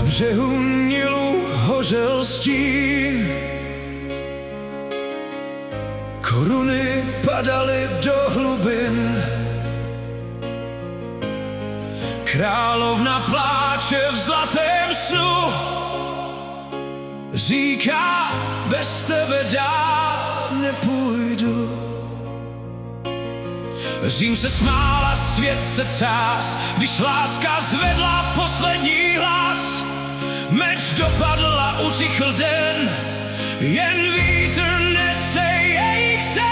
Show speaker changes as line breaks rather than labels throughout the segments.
břehu Nilu hořel stín, koruny padaly do hlubin. Královna pláče v zlatém snu, říká, bez tebe dál nepůjdu. Řím se smál a svět se třás, když láska zvedla poslední hlas. Meč dopadl a utichl den, jen vítr nese jejich sen.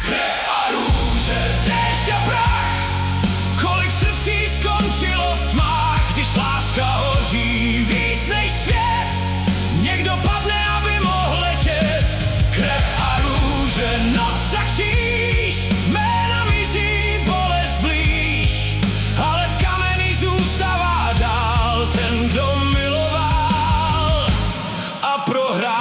Krev a růže, déšť a prach, kolik srdcí skončilo v tmách. Když láska hoří víc než svět, někdo padne, aby mohl letět. Krev a růže, noc a kříž, jména mizí, bolest blíž, ale v kameni zůstává dál ten, kdo miloval a prohrál.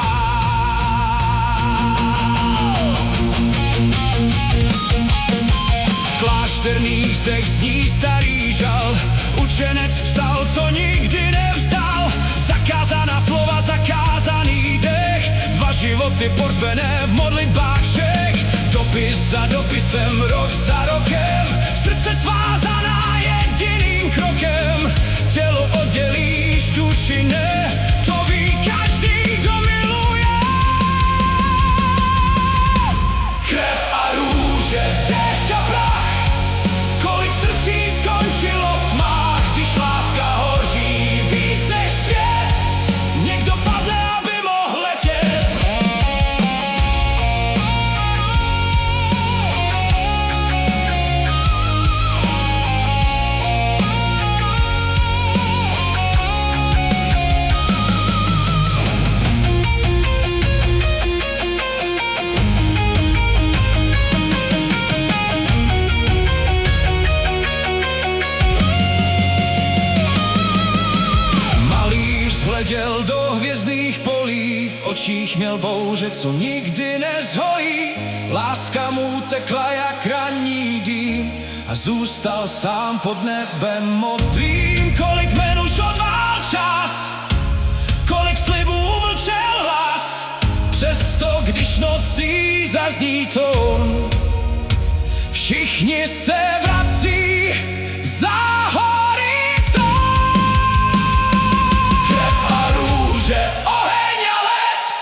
V klášterných zdech zní starý žal, učenec psal, co nikdy nevzdal. Zakázaná slova, zakázaný dech, dva životy pohřbené v modlitbách všech. Dopis za dopisem, rok za rokem, srdce svázaná jediným krokem. Tělo oddělíš, duši ne, to ví každý, kdo miluje. Krev a růže, déšť a prach, kolik srdcí skončilo v tmách. Když láska hoří víc než svět, někdo padne, aby mohl letět. Hleděl do hvězdných polí, v očích měl bouře, co nikdy nezhojí. Láska mu tekla jak ranní dým a zůstal sám pod nebem modrým. Kolik jmen už odvál čas, kolik slibů umlčel hlas, přesto když nocí zazní tón, všichni se vrací za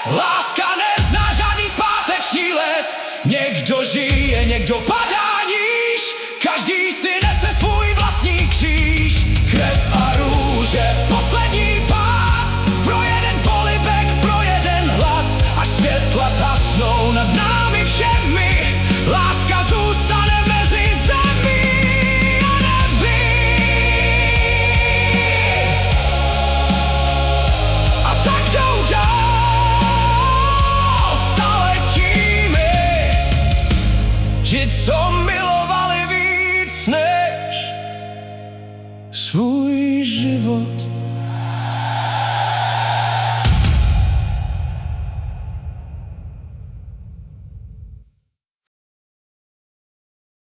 láska nezná žádný zpáteční let. Někdo žije, někdo padá níž, každý si nese svůj vlastní kříž. Krev a růže, poslední pád, pro jeden polibek, pro jeden hlad, až světla zhasnou nad námi všemi, láska zůstane mezi zemí a nebi. A tak jdou dál, ti, co milují.